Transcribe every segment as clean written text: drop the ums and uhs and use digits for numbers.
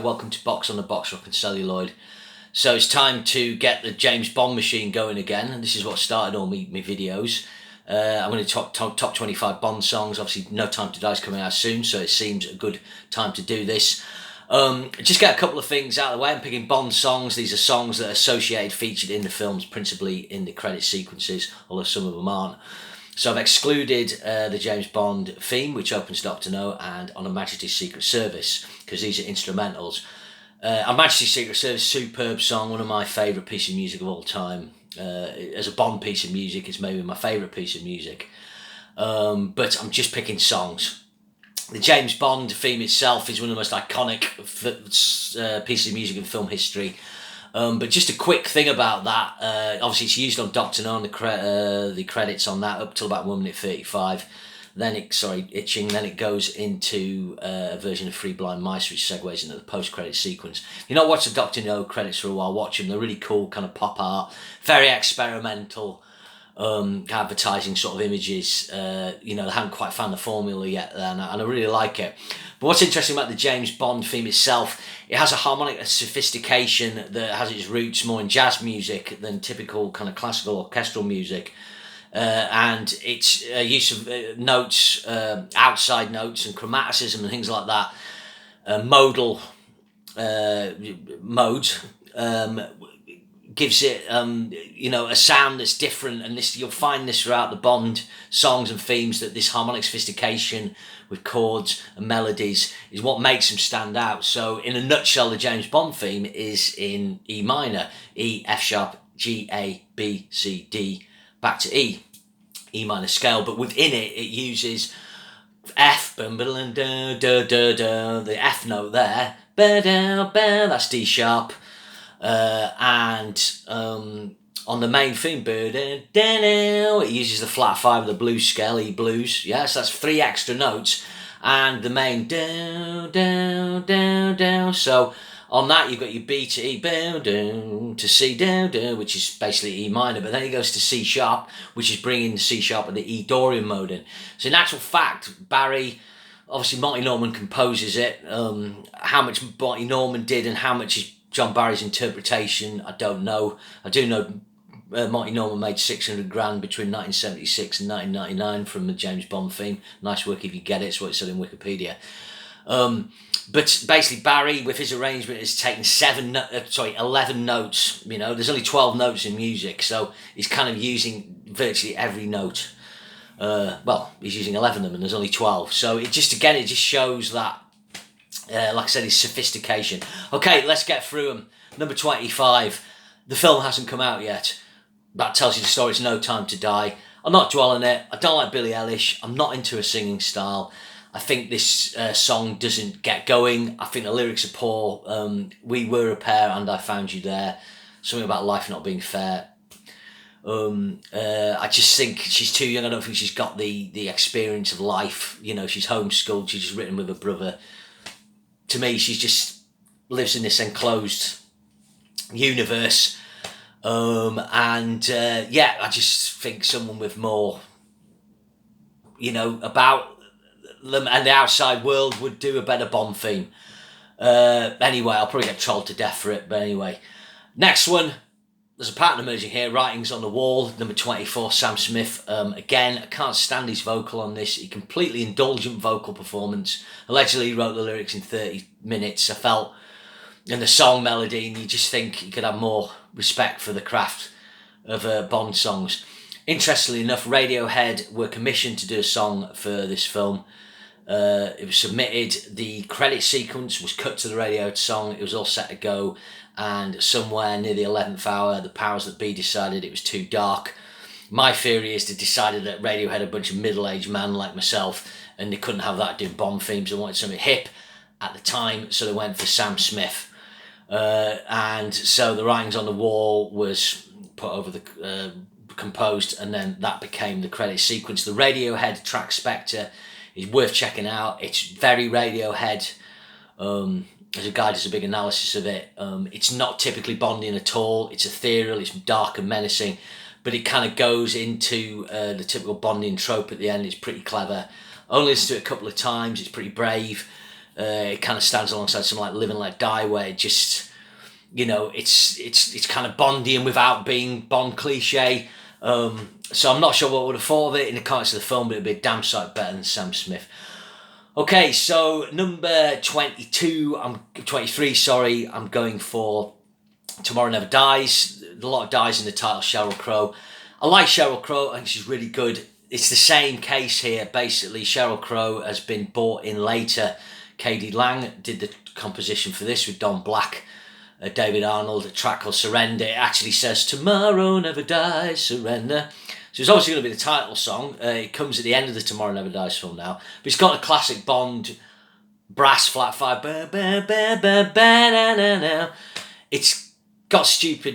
Welcome to Box on the Box, Rock and Celluloid. So it's time to get the James Bond machine going again, and this is what started all my videos. I'm going to talk top 25 Bond songs. Obviously, No Time to Die is coming out soon, so it seems a good time to do this. Just get a couple of things out of the way. I'm picking Bond songs. These are songs that are associated, featured in the films, principally in the credit sequences, although some of them aren't. So I've excluded the James Bond theme, which opens Dr. No, and On Her Majesty's Secret Service, because these are instrumentals. On Majesty's Secret Service, superb song, one of my favourite pieces of music of all time. As a Bond piece of music, it's maybe my favourite piece of music. But I'm just picking songs. The James Bond theme itself is one of the most iconic pieces of music in film history. But just a quick thing about that, obviously it's used on Dr. No, and the credits on that up till about 1 minute 35. Then Itching, then it goes into a version of Three Blind Mice, which segues into the post-credit sequence. If you've not watched the Dr. No credits for a while, watch them. They're really cool, kind of pop art, very experimental, advertising sort of images. They haven't quite found the formula yet, and I really like it. But what's interesting about the James Bond theme itself, it has a harmonic sophistication that has its roots more in jazz music than typical kind of classical orchestral music. And its use of notes, outside notes and chromaticism and things like that, modal modes, gives it a sound that's different, and this you'll find this throughout the Bond songs and themes, that this harmonic sophistication with chords and melodies is what makes them stand out. So in a nutshell, the James Bond theme is in E minor, E, F sharp, G, A, B, C, D, back to E minor scale, but within it uses F, the F note there, that's D sharp, and on the main theme, it uses the flat 5 of the blues scale, E blues. Yes, that's 3 extra notes, and the main down. So on that you've got your B to E, to C, which is basically E minor, but then it goes to C sharp, which is bringing the C sharp and the E Dorian mode in. So in actual fact, Barry, obviously Marty Norman composes it. How much Marty Norman did and how much is John Barry's interpretation, I don't know. I do know Marty Norman made 600 grand between 1976 and 1999 from the James Bond theme. Nice work if you get it, it's what it said in Wikipedia. But basically Barry, with his arrangement, has taken 11 notes. There's only 12 notes in music, so he's kind of using virtually every note. He's using 11 of them and there's only 12. So it just shows that, like I said, his sophistication. Okay, let's get through them. Number 25. The film hasn't come out yet. That tells you the story. It's No Time to Die. I'm not dwelling on it. I don't like Billie Eilish. I'm not into her singing style. I think this song doesn't get going. I think the lyrics are poor. We were a pair and I found you there. Something about life not being fair. I just think she's too young. I don't think she's got the experience of life. She's homeschooled. She's just written with her brother. To me, she just lives in this enclosed universe. I just think someone with more, about them and the outside world would do a better Bond theme. Anyway, I'll probably get trolled to death for it, but anyway. Next one, there's a pattern emerging here, Writings on the Wall, number 24, Sam Smith. Again, I can't stand his vocal on this. A completely indulgent vocal performance. Allegedly, he wrote the lyrics in 30 minutes. I felt in the song melody, and you just think you could have more respect for the craft of Bond songs. Interestingly enough, Radiohead were commissioned to do a song for this film. It was submitted, the credit sequence was cut to the Radiohead song, it was all set to go, and somewhere near the 11th hour, the powers that be decided it was too dark. My theory is they decided that Radiohead had a bunch of middle-aged men like myself, and they couldn't have that doing Bond themes. They wanted something hip at the time, so they went for Sam Smith. And so the Writings on the Wall was put over the composed, and then that became the credit sequence. The Radiohead track Spectre is worth checking out. It's very Radiohead. There's a guy does a big analysis of it. It's not typically Bondian at all. It's ethereal, it's dark and menacing, but it kind of goes into the typical Bondian trope at the end. It's pretty clever. Only listened to it a couple of times. It's pretty brave. It kind of stands alongside something like Live and Let Die, where it just, you know, it's kind of Bondian without being Bond cliche. So I'm not sure what I would have thought of it in the context of the film, but it'd be a damn sight better than Sam Smith. Okay, so number 23, sorry, I'm going for Tomorrow Never Dies. A lot of dies in the title, Sheryl Crow. I like Sheryl Crow, I think she's really good. It's the same case here, basically. Sheryl Crow has been brought in later. K.D. Lang did the composition for this with Don Black, David Arnold, a track called Surrender. It actually says, Tomorrow Never Dies, Surrender. So it's obviously going to be the title song. It comes at the end of the Tomorrow Never Dies film now. But it's got a classic Bond brass flat five. It's got stupid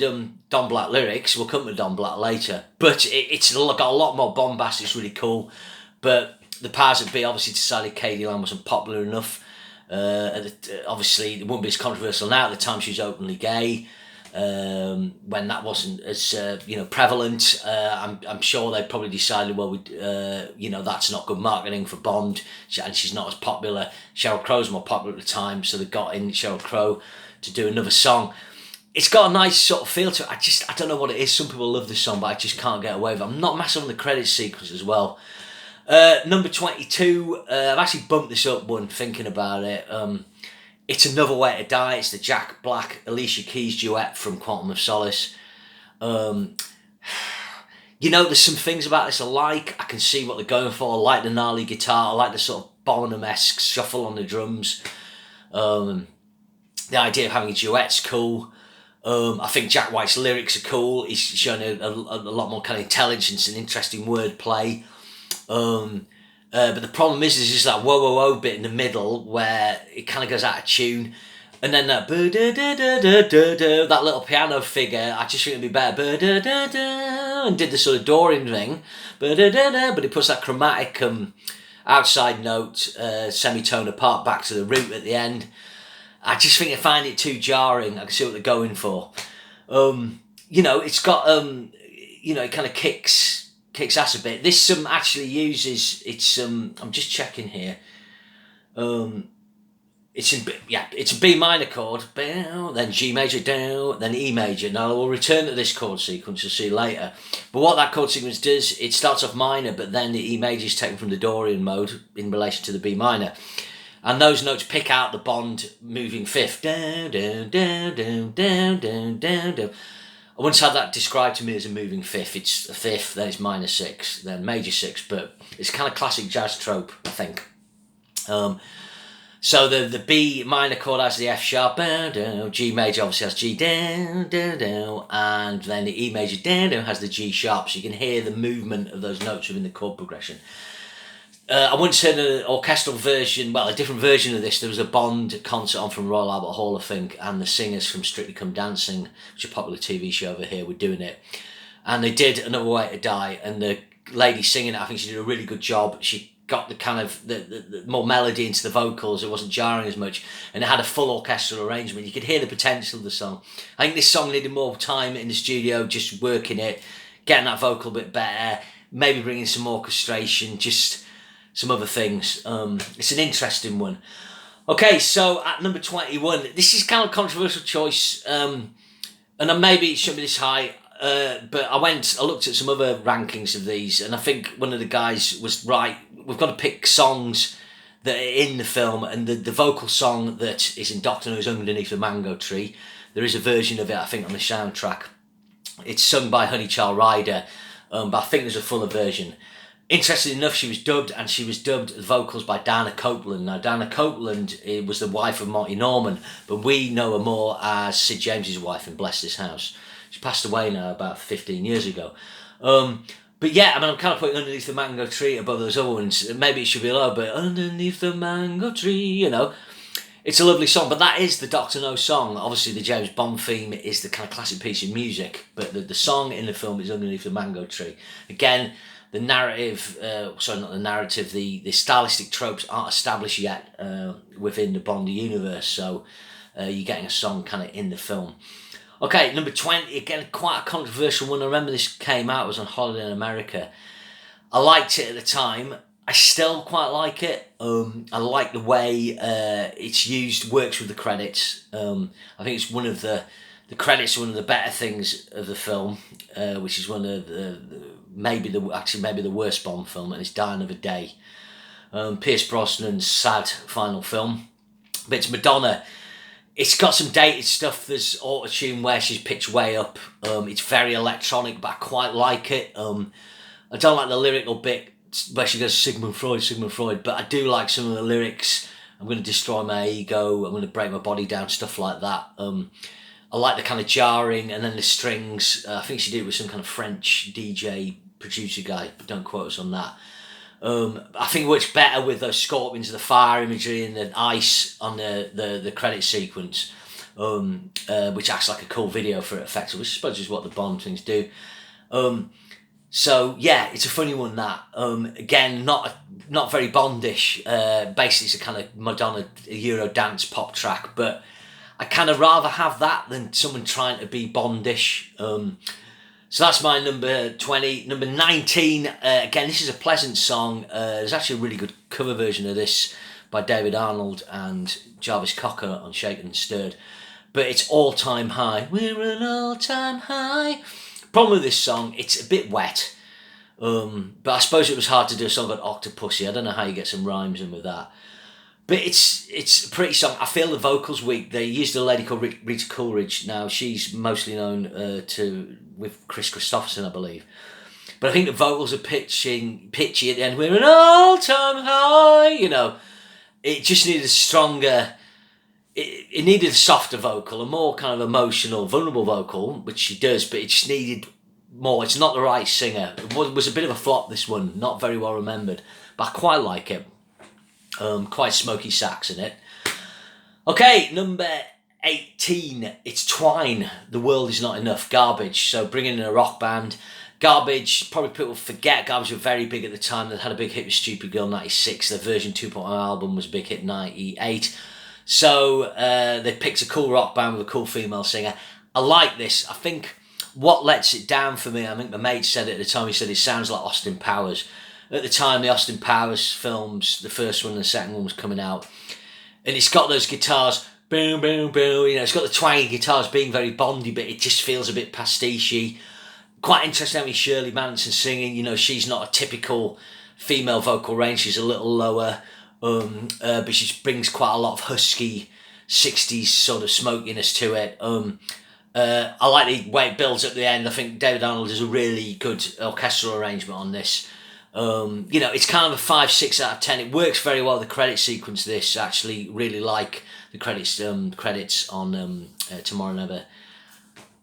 Don Black lyrics. We'll come to Don Black later. But it's got a lot more bombast. It's really cool. But the powers that be obviously decided K.D. Lang wasn't popular enough. Obviously, it wouldn't be as controversial now. At the time, she was openly gay. When that wasn't as prevalent, I'm sure they probably decided, well, that's not good marketing for Bond, and she's not as popular. Sheryl Crow's more popular at the time, so they got in Sheryl Crow to do another song. It's got a nice sort of feel to it. I don't know what it is. Some people love this song, but I just can't get away with it. I'm not massive on the credit sequence as well. Number 22, I've actually bumped this up one thinking about it. It's Another Way to Die. It's the Jack Black, Alicia Keys duet from Quantum of Solace. There's some things about this I like. I can see what they're going for. I like the gnarly guitar. I like the sort of Bonham-esque shuffle on the drums. The idea of having a duet's cool. I think Jack White's lyrics are cool. He's showing a lot more kind of intelligence and interesting wordplay. But the problem is just that whoa whoa whoa bit in the middle where it kind of goes out of tune, and then that that little piano figure. I just think it'd be better and did the sort of Dorian thing, but it puts that chromatic outside note semitone apart back to the root at the end. I just think I find it too jarring. I can see what they're going for. It's got it kind of kicks ass a bit. This actually uses I'm just checking here. It's a B minor chord, then G major down, then E major. Now we'll return to this chord sequence. You'll see later. But what that chord sequence does, it starts off minor, but then the E major is taken from the Dorian mode in relation to the B minor, and those notes pick out the Bond moving fifth. Down, down, down, down, down, down, down, down. I once had that described to me as a moving fifth. It's a fifth, then it's minor six, then major six, but it's kind of classic jazz trope, I think. So the B minor chord has the F sharp, G major obviously has G down, down, down, and then the E major down, down has the G sharp, so you can hear the movement of those notes within the chord progression. I once heard an orchestral version, a different version of this. There was a Bond concert on from Royal Albert Hall, I think, and the singers from Strictly Come Dancing, which is a popular TV show over here, were doing it. And they did Another Way to Die, and the lady singing it, I think she did a really good job. She got the kind of the more melody into the vocals. It wasn't jarring as much, and it had a full orchestral arrangement. You could hear the potential of the song. I think this song needed more time in the studio, just working it, getting that vocal a bit better, maybe bringing some orchestration, just some other things. It's an interesting one. Okay, so at number 21, this is kind of a controversial choice, and maybe it shouldn't be this high, but I looked at some other rankings of these, and I think one of the guys was right. We've got to pick songs that are in the film, and the vocal song that is in Doctor No's Underneath the Mango Tree, there is a version of it, I think, on the soundtrack. It's sung by Honey Child Rider, but I think there's a fuller version. Interestingly enough, she was dubbed the vocals by Dana Copeland. Now, Dana Copeland was the wife of Monty Norman, but we know her more as Sid James's wife in Bless This House. She passed away now about 15 years ago. But yeah, I'm kind of putting Underneath the Mango Tree above those other ones. Maybe it should be lower, but Underneath the Mango Tree, It's a lovely song, but that is the Dr. No song. Obviously, the James Bond theme is the kind of classic piece of music, but the song in the film is Underneath the Mango Tree. Again, the narrative, the stylistic tropes aren't established yet within the Bond universe, so you're getting a song kind of in the film. Okay, number 20, again, quite a controversial one. I remember this came out, I was on holiday in America. I liked it at the time. I still quite like it. I like the way it's used, works with the credits. I think it's one of the credits are one of the better things of the film, which is one of maybe the worst Bond film, and it's Die Another Day. Pierce Brosnan's sad final film, but it's Madonna. It's got some dated stuff. There's auto-tune where she's pitched way up. It's very electronic, but I quite like it. I don't like the lyrical bit where she goes Sigmund Freud, but I do like some of the lyrics. I'm going to destroy my ego, I'm going to break my body down, stuff like that. I like the kind of jarring, and then the strings. I think she did it with some kind of French DJ producer guy, but don't quote us on that. I think it works better with those scorpions, the fire imagery, and the ice on the credit sequence, which acts like a cool video for it effectively, which I suppose is what the Bond things do. So yeah, it's a funny one that. Again, not very Bondish. Basically, it's a kind of Madonna Euro dance pop track, but I kind of rather have that than someone trying to be Bondish. So that's my number 20. Number 19, again, this is a pleasant song. There's actually a really good cover version of this by David Arnold and Jarvis Cocker on Shaken and Stirred. But it's All Time High. We're an all-time high. Problem with this song, it's a bit wet. But I suppose it was hard to do a song called Octopussy. I don't know how you get some rhymes in with that. But it's a pretty song. I feel the vocals weak. They used a lady called Rita Coolidge. Now, she's mostly known with Chris Christopherson, I believe. But I think the vocals are pitchy at the end. We're an all-time high, you know. It just needed a stronger... It needed a softer vocal, a more kind of emotional, vulnerable vocal, which she does, but it just needed more. It's not the right singer. It was a bit of a flop, this one. Not very well remembered. But I quite like it. Quite smoky sax in it. Okay, number 18. It's Twine. The World Is Not Enough. Garbage. So bringing in a rock band. Garbage, probably people forget, Garbage were very big at the time. They had a big hit with Stupid Girl 96. Their version 2.0 album was a big hit 98. So they picked a cool rock band with a cool female singer. I like this. I think what lets it down for me, I think my mate said it at the time, he said it sounds like Austin Powers. At the time, the Austin Powers films, the first one and the second one was coming out. And it's got those guitars, boom, boom, boom, you know, it's got the twangy guitars being very Bondy, but it just feels a bit pastiche-y. Quite interesting having Shirley Manson singing, you know, she's not a typical female vocal range, she's a little lower, but she brings quite a lot of husky 60s sort of smokiness to it. I like the way it builds up the end. I think David Arnold does a really good orchestral arrangement on this. You know, it's kind of a 5, 6 out of 10. It works very well. The credit sequence, this actually really like the credits on Tomorrow Never.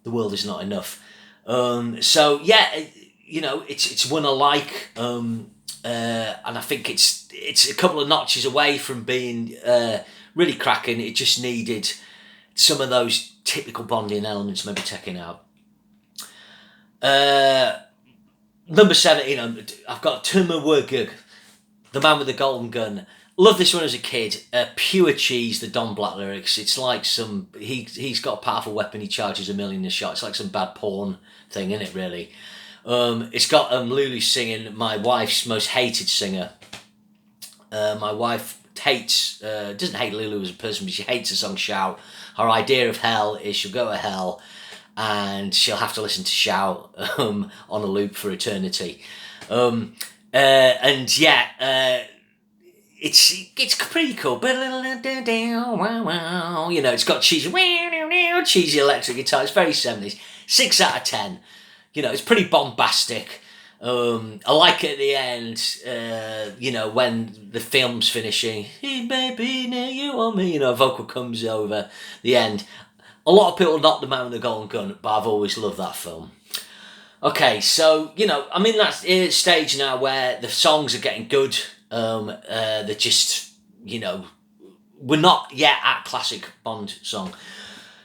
The World Is Not Enough. So yeah, you know, it's one I like, and I think it's a couple of notches away from being really cracking. It just needed some of those typical Bondian elements maybe taken out. Number 17, I've got Tuma Wurgug, The Man with the Golden Gun. Love this one as a kid. Pure cheese, the Don Black lyrics. It's like some... He's got a powerful weapon, he charges 1 million a shot. It's like some bad porn thing, isn't it, really? It's got Lulu singing, my wife's most hated singer. My wife doesn't hate Lulu as a person, but she hates the song Shout. Her idea of hell is she'll go to hell and she'll have to listen to Shout on a loop for eternity. And yeah, it's pretty cool. You know, it's got cheesy electric guitar. It's very 70s. 6 out of 10. You know, it's pretty bombastic. I like it at the end, you know, when the film's finishing. Hey baby, now you want me. You know, a vocal comes over the end. A lot of people knock The Man with the Golden Gun, but I've always loved that film. Okay, so, you know, I'm in that stage now where the songs are getting good. They're just, you know, we're not yet at classic Bond song.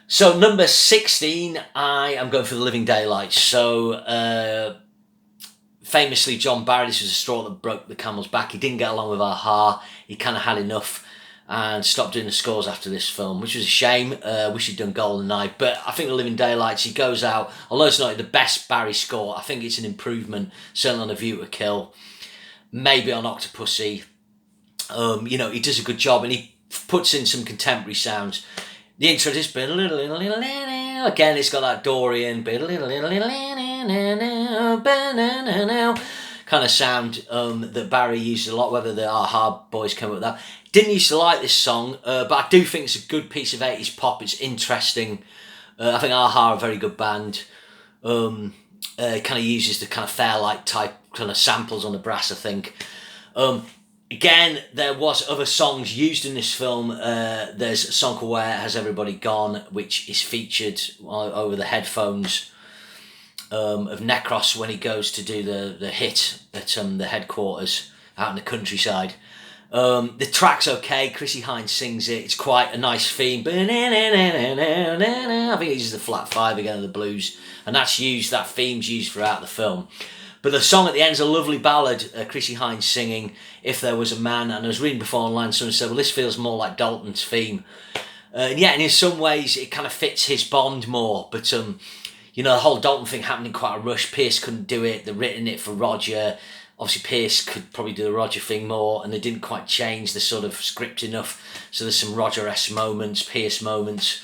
So number 16, I am going for The Living Daylights. So famously, John Barry, this was a straw that broke the camel's back. He didn't get along with Aha. He kind of had enough and stopped doing the scores after this film, which was a shame. Wish he'd done GoldenEye. But I think The Living Daylights, he goes out, although it's not the best Barry score, I think it's an improvement, certainly on A View to Kill. maybe on Octopussy. You know, he does a good job, and he puts in some contemporary sounds. The intro just again, it's got that Dorian kind of sound that Barry used a lot, whether the Aha boys came up with that. Didn't used to like this song, but I do think it's a good piece of 80s pop. It's interesting. I think Aha are a very good band. It kind of uses the kind of Fairlight type kind of samples on the brass, I think. Again, there was other songs used in this film. There's a song called Where Has Everybody Gone, which is featured over the headphones of Necros when he goes to do the hit at the headquarters out in the countryside. The track's okay. Chrissie Hynde sings it. It's quite a nice theme. I think he uses the flat 5 again of the blues, and that theme's used throughout the film. But the song at the end is a lovely ballad, Chrissie Hynde singing If There Was a Man, and I was reading before online, someone said, well, this feels more like Dalton's theme. And yeah, and in some ways it kind of fits his Bond more, but you know, the whole Dalton thing happened in quite a rush. Pierce couldn't do it, they'd written it for Roger. Obviously Pierce could probably do the Roger thing more, and they didn't quite change the sort of script enough, so there's some Roger-esque moments, Pierce moments.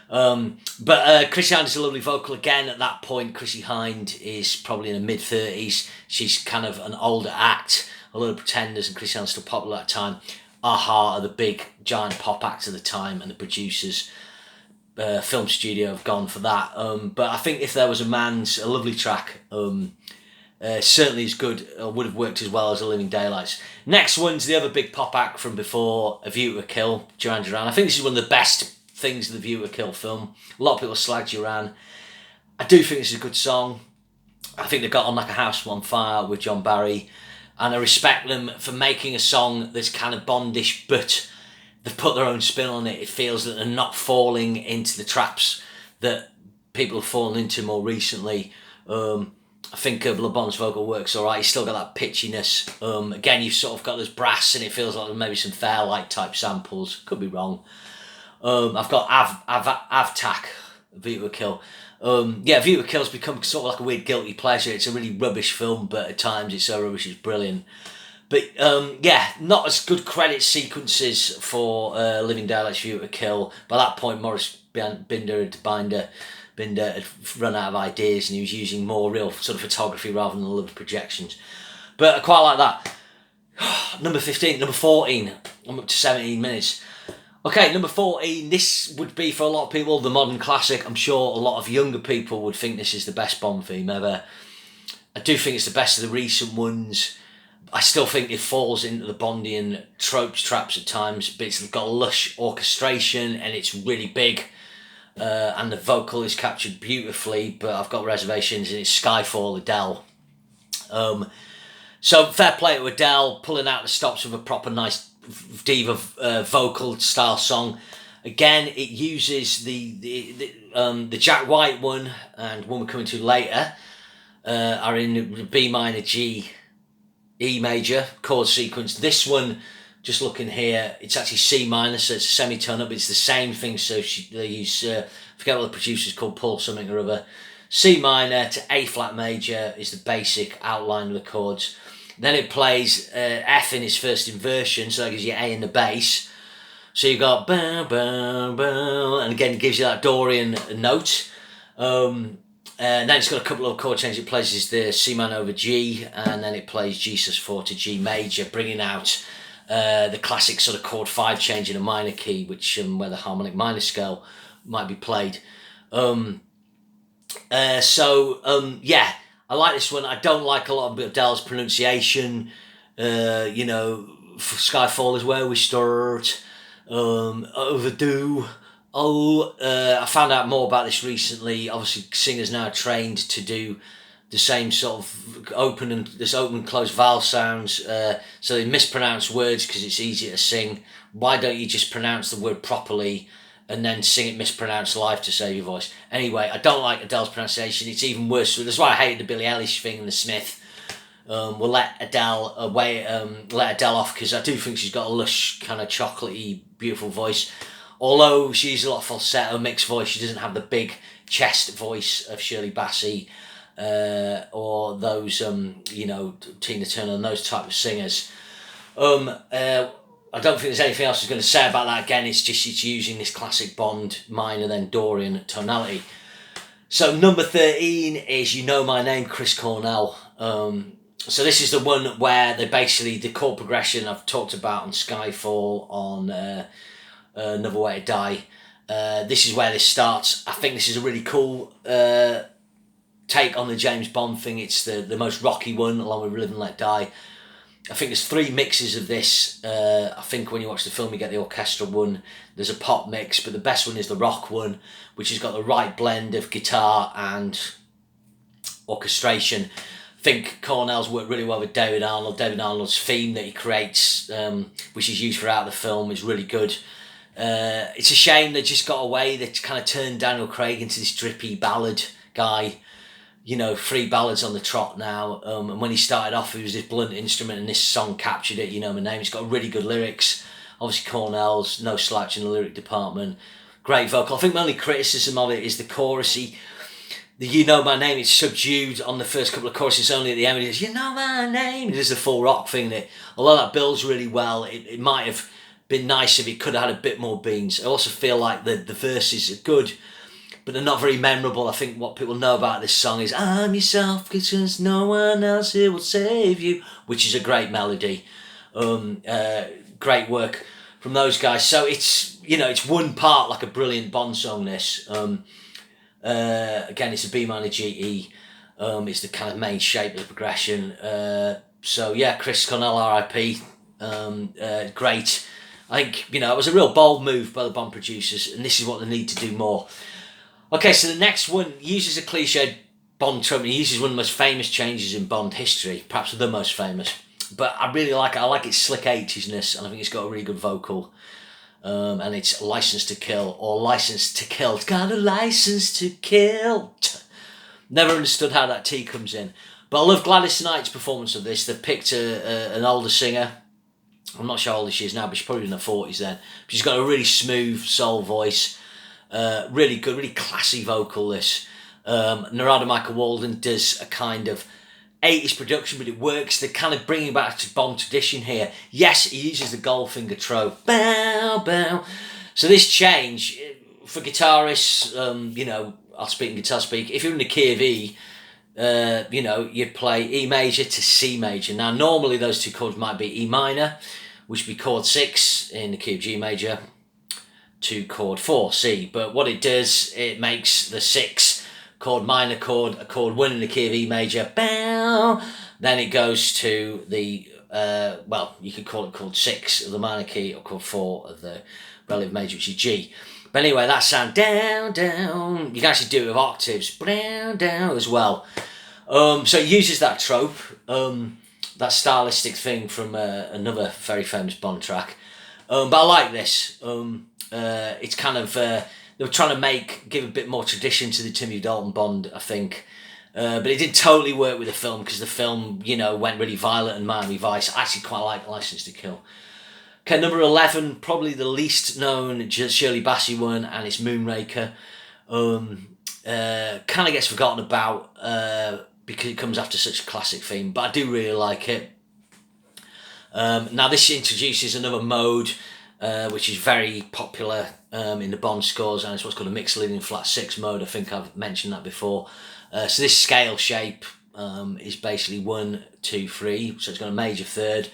But Chrissie Hynde is a lovely vocal again. At that point, Chrissie Hynde is probably in her mid-30s. She's kind of an older act. A lot of Pretenders and Chrissie Hynde's still popular at the time. Aha are the big giant pop acts of the time, and the producers, film studio, have gone for that. But I think If There Was a Man's a lovely track. Certainly is good. Would have worked as well as A Living Daylights. Next one's the other big pop act from before, A View to a Kill, Duran Duran. I think this is one of the best things in the View to a Kill film. A lot of people slag Duran. I do think this is a good song. I think they got on like a house on fire with John Barry, and I respect them for making a song that's kind of Bondish, but they've put their own spin on it. It feels that they're not falling into the traps that people have fallen into more recently. I think Le Bon's vocal works alright. He's still got that pitchiness. Again, you've sort of got this brass, and it feels like there's maybe some Fairlight type samples. Could be wrong. I've got Avtak, View to a Kill. Yeah, View to a Kill's become sort of like a weird guilty pleasure. It's a really rubbish film, but at times it's so rubbish it's brilliant. But yeah, not as good credit sequences for Living Daylights, View to a Kill. By that point, Maurice Binder had run out of ideas, and he was using more real sort of photography rather than the love projections. But I quite like that. Number 15, number 14. I'm up to 17 minutes. Okay, number 14, this would be for a lot of people the modern classic. I'm sure a lot of younger people would think this is the best Bond theme ever. I do think it's the best of the recent ones. I still think it falls into the Bondian tropes, traps at times, but it's got lush orchestration and it's really big. And the vocal is captured beautifully, but I've got reservations, and it's Skyfall, Adele. So fair play to Adele, pulling out the stops with a proper nice diva vocal style song. Again, it uses the Jack White one and one we're coming to later are in B minor, G, E major chord sequence. This one, just looking here, it's actually C minor, so it's a semitone up. It's the same thing, so they use, I forget what the producer's called, Paul something or other. C minor to A flat major is the basic outline of the chords. Then it plays F in its first inversion, so that gives you A in the bass. So you've got bow, bow, bow, and again it gives you that Dorian note. And then it's got a couple of chord changes. It plays the C minor over G, and then it plays G sus4 to G major, bringing out the classic sort of chord 5 change in a minor key, which where the harmonic minor scale might be played. Yeah, I like this one. I don't like a lot of Adele's pronunciation. You know, Skyfall is where we start. Overdue. I found out more about this recently. Obviously, singers now are trained to do the same sort of open and closed vowel sounds. So they mispronounce words because it's easier to sing. Why don't you just pronounce the word properly and then sing it mispronounced live to save your voice? Anyway, I don't like Adele's pronunciation. It's even worse. So that's why I hated the Billie Eilish thing and the Smith. We'll let Adele off, because I do think she's got a lush, kind of chocolatey, beautiful voice. Although she uses a lot of falsetto, mixed voice, she doesn't have the big chest voice of Shirley Bassey. or those, you know, Tina Turner and those type of singers. I don't think there's anything else I was going to say about that. Again, it's using this classic Bond minor then Dorian tonality. So number 13 is You Know My Name, Chris Cornell. So this is the one where they basically, the chord progression I've talked about on Skyfall, on Another Way to Die. This is where this starts. I think this is a really cool take on the James Bond thing. It's the most rocky one, along with Live and Let Die. I think there's 3 mixes of this. I think when you watch the film you get the orchestral one, there's a pop mix, but the best one is the rock one, which has got the right blend of guitar and orchestration. I think Cornell's worked really well with David Arnold. David Arnold's theme that he creates, which is used throughout the film, is really good. It's a shame they just got away. They kind of turned Daniel Craig into this drippy ballad guy. You know, 3 ballads on the trot now. And when he started off, he was this blunt instrument, and this song captured it. You Know My Name. It's got really good lyrics. Obviously, Cornell's no slouch in the lyric department. Great vocal. I think my only criticism of it is the chorusy. The You Know My Name, it's subdued on the first couple of choruses, only at the end it is, You Know My Name. It is the full rock thing that, although that builds really well, it might have been nice if it could have had a bit more beans. I also feel like the verses are good, but they're not very memorable. I think what people know about this song is I'm yourself because no one else here will save you, which is a great melody. Great work from those guys. So it's, you know, it's one part like a brilliant Bond song, this. Again, it's a B minor GE. It's the kind of main shape of the progression. So yeah, Chris Cornell, RIP. Great. I think, you know, it was a real bold move by the Bond producers, and this is what they need to do more. Okay, so the next one uses a cliched Bond trope. He uses one of the most famous changes in Bond history, perhaps the most famous. But I really like it. I like its slick 80s-ness, and I think it's got a really good vocal. And it's License to Kill, or License to Kill. It's got a license to kill. Never understood how that T comes in. But I love Gladys Knight's performance of this. They've picked an older singer. I'm not sure how old she is now, but she's probably in her 40s then. She's got a really smooth soul voice. Really good, really classy vocal, this. Narada Michael Walden does a kind of 80s production, but it works. They're kind of bringing back to Bond tradition here. Yes, he uses the Goldfinger trope. Bow, bow. So this change, for guitarists, you know, I'll speak in guitar speak. If you're in the key of E, you know, you'd play E major to C major. Now, normally those 2 chords might be E minor, which would be chord 6 in the key of G major, to chord 4, C. But what it does, it makes the 6 chord minor chord a chord 1 in the key of E major. Bow. Then it goes to the, well, you could call it chord 6 of the minor key, or chord 4 of the relative major, which is G. But anyway, that sound down, down. You can actually do it with octaves, down, down as well. So it uses that trope, that stylistic thing from another very famous Bond track. But I like this. It's kind of, they were trying to give a bit more tradition to the Timothy Dalton Bond, I think. But it didn't totally work with the film, because the film, you know, went really violent, and Miami Vice. I actually quite like License to Kill. Okay, number 11, probably the least known Shirley Bassey one, and it's Moonraker. Kind of gets forgotten about because it comes after such a classic theme, but I do really like it. Now this introduces another mode, which is very popular in the Bond scores, and it's what's called a mixed leading flat 6 mode. I think I've mentioned that before. So this scale shape is basically 1, 2, 3, so it's got a major third,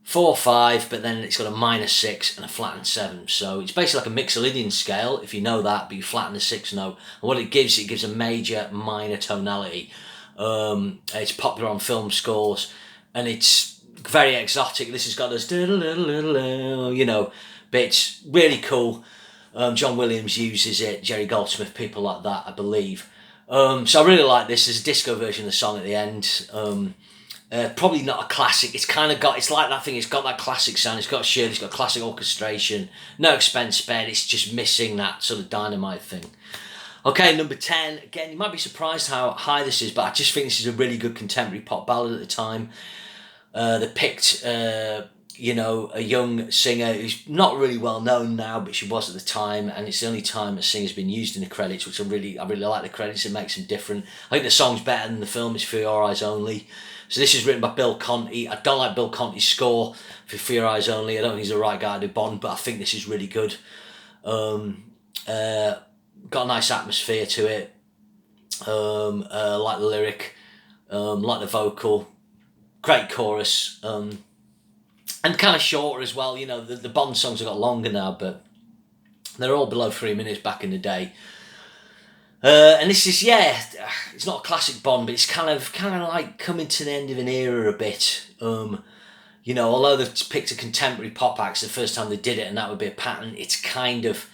4, 5, but then it's got a minor 6 and a flattened 7. So it's basically like a Mixolydian scale, if you know that, but you flatten the 6 note. And what it gives a major minor tonality. It's popular on film scores, and it's very exotic. This has got those, you know, bits. Really cool. John Williams uses it, Jerry Goldsmith, people like that, I believe. So I really like this. There's a disco version of the song at the end. Probably not a classic. It's kind of got, it's like that thing, it's got that classic sound, it's got Shirley, it's got classic orchestration, no expense spared, it's just missing that sort of dynamite thing. Okay, number 10, again, you might be surprised how high this is, but I just think this is a really good contemporary pop ballad at the time. They picked you know, a young singer who's not really well known now, but she was at the time, and it's the only time a singer's been used in the credits, which I really like the credits. It makes them different. I think the song's better than the film. It's For Your Eyes Only. So this is written by Bill Conti. I don't like Bill Conti's score for Your Eyes Only. I don't think he's the right guy to do Bond, but I think this is really good. Got a nice atmosphere to it. Like the lyric, like the vocal, great chorus, and kind of shorter as well. You know, the Bond songs have got longer now, but they're all below 3 minutes back in the day. And this is, yeah, it's not a classic Bond, but it's kind of like coming to the end of an era a bit. You know, although they've picked a contemporary pop act the first time they did it, and that would be a pattern, it's kind of,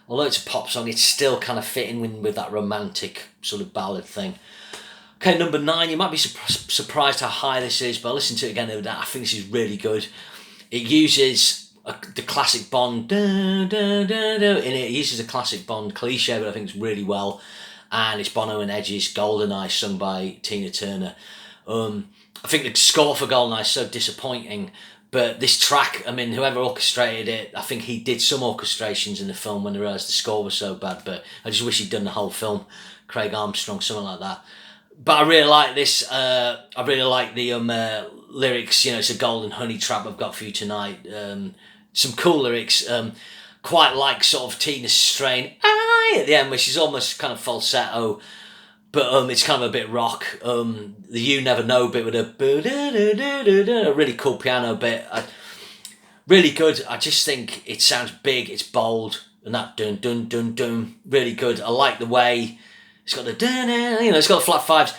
although it's a pop song, it's still kind of fitting with that romantic sort of ballad thing. Okay, number 9, you might be surprised how high this is, but I listened to it again the other day. I think this is really good. It uses the classic Bond, in it. It uses a classic Bond cliche, but I think it's really well. And it's Bono and Edge's Goldeneye, sung by Tina Turner. I think the score for Goldeneye is so disappointing, but this track, I mean, whoever orchestrated it, I think he did some orchestrations in the film when they realised the score was so bad, but I just wish he'd done the whole film. Craig Armstrong, something like that. But I really like this. I really like the lyrics. You know, it's a golden honey trap I've got for you tonight. Some cool lyrics. Quite like sort of Tina's strain at the end, which is almost kind of falsetto, but it's kind of a bit rock. The You Never Know bit with a really cool piano bit. Really good. I just think it sounds big. It's bold, and that dun dun dun dun. Really good. I like the way it's got the dun, you know, it's got the flat fives.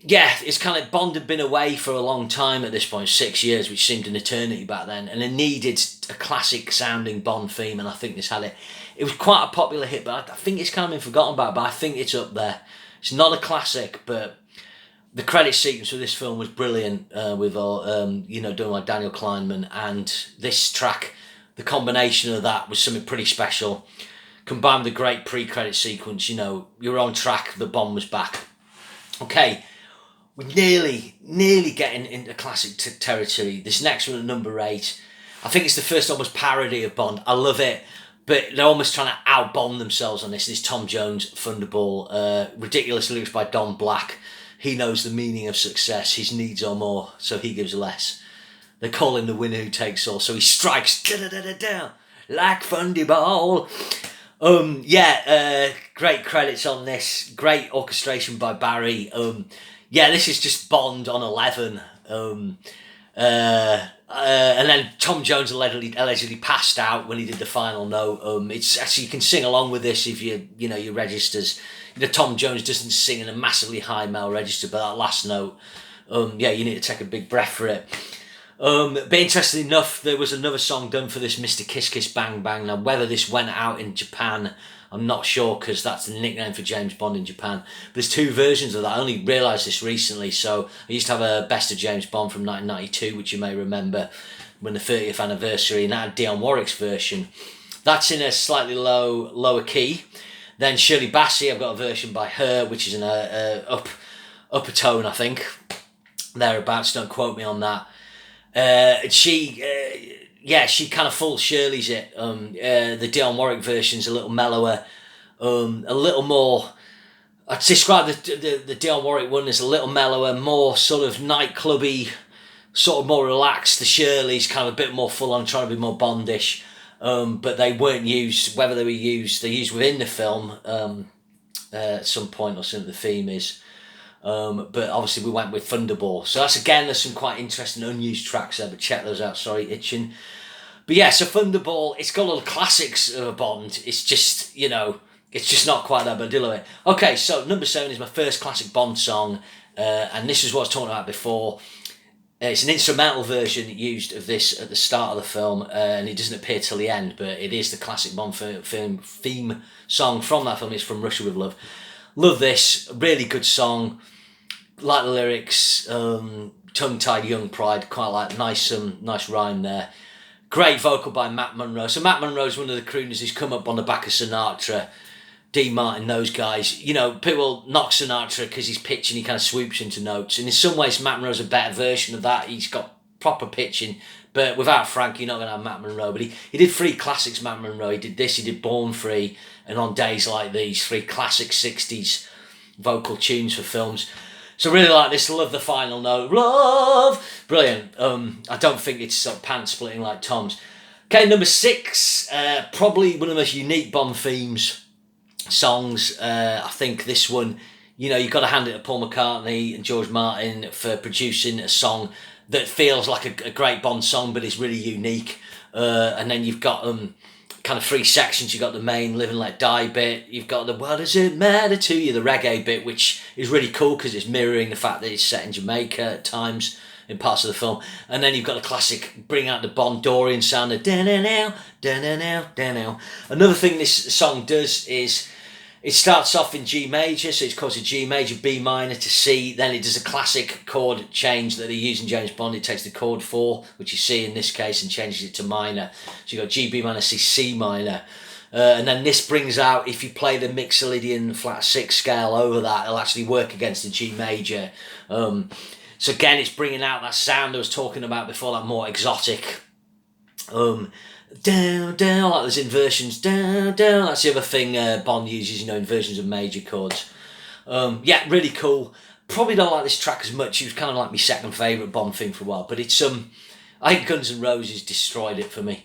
Yeah, it's kind of Bond had been away for a long time at this point, 6 years, which seemed an eternity back then, and it needed a classic sounding Bond theme, and I think this had it. It was quite a popular hit, but I think it's kind of been forgotten about, but I think it's up there. It's not a classic, but the credit sequence for this film was brilliant, with all, you know, done by Daniel Kleinman, and this track, the combination of that was something pretty special. Combined with a great pre-credit sequence, you know, you're on track, the Bond was back. Okay. We're nearly getting into classic territory. This next one at number 8, I think it's the first almost parody of Bond. I love it, but they're almost trying to out-Bond themselves on this. This Tom Jones, Thunderball, ridiculous lyrics by Don Black. He knows the meaning of success. His needs are more, so he gives less. They call him the winner who takes all, so he strikes da-da-da-da-da, like Thunderball. Great credits on this. Great orchestration by Barry. Yeah, this is just Bond on 11. And then Tom Jones allegedly passed out when he did the final note. It's actually, you can sing along with this if your registers. You know, Tom Jones doesn't sing in a massively high male register, but that last note, you need to take a big breath for it. But interestingly enough, there was another song done for this, Mr. Kiss Kiss Bang Bang. Now, whether this went out in Japan, I'm not sure, because that's the nickname for James Bond in Japan. But there's 2 versions of that. I only realised this recently. So I used to have a Best of James Bond from 1992, which you may remember, when the 30th anniversary, and that had Dionne Warwick's version. That's in a slightly lower key. Then Shirley Bassey, I've got a version by her, which is in a upper tone, I think. Thereabouts, don't quote me on that. She kind of full Shirley's it. The Dionne Warwick version's a little mellower, a little more. I'd describe the Dionne Warwick one as a little mellower, more sort of nightclubby, sort of more relaxed. The Shirley's kind of a bit more full on, trying to be more Bondish. But they weren't used. Whether they were used, they're used within the film at some point, or something. The theme is. But obviously we went with Thunderball. So that's, again, there's some quite interesting unused tracks there, but check those out. Sorry, itching. But yeah, so Thunderball, it's got all the classics of a Bond. It's just, you know, it's just not quite that, but I do love it. Okay, so number 7 is my first classic Bond song, and this is what I was talking about before. It's an instrumental version used of this at the start of the film, and it doesn't appear till the end, but it is the classic Bond film theme song from that film. It's from Russia With Love. Love this, really good song. Like the lyrics, tongue-tied young pride, quite like, nice rhyme there. Great vocal by Matt Monro. So Matt Monro's one of the crooners who's come up on the back of Sinatra, Dean Martin, those guys. You know, people knock Sinatra because he's pitching, he kind of swoops into notes. And in some ways, Matt Monro's a better version of that. He's got proper pitching, But without Frank, you're not going to have Matt Monro. But he did 3 classics, Matt Monro. He did this, he did Born Free, and On Days Like These, 3 classic 60s vocal tunes for films. So really like this, love the final note, love, brilliant. I don't think it's sort of pants splitting like Tom's. Okay, number 6, probably one of the most unique Bond themes songs. I think this one, you know, you've got to hand it to Paul McCartney and George Martin for producing a song that feels like a great Bond song, but is really unique. And then you've got kind of 3 sections. You've got the main Live and Let Die bit. You've got the What Does It Matter To You, the reggae bit, which is really cool because it's mirroring the fact that it's set in Jamaica at times in parts of the film. And then you've got the classic, bring out the Bondorian sound of da-na-now, da-na-now, da-now. Another thing this song does is it starts off in G major, so it's called a G major, B minor to C, then it does a classic chord change that they use in James Bond. It takes the chord 4, which you see in this case, and changes it to minor. So you've got G, B minor, C, C minor. And then this brings out, if you play the Mixolydian flat 6 scale over that, it'll actually work against the G major. So again, it's bringing out that sound I was talking about before, that more exotic. Down, down, like there's inversions, down, down. That's the other thing Bond uses, you know, inversions of major chords. Yeah, really cool. Probably don't like this track as much. It was kind of like my second favourite Bond thing for a while, but it's I think Guns N' Roses destroyed it for me.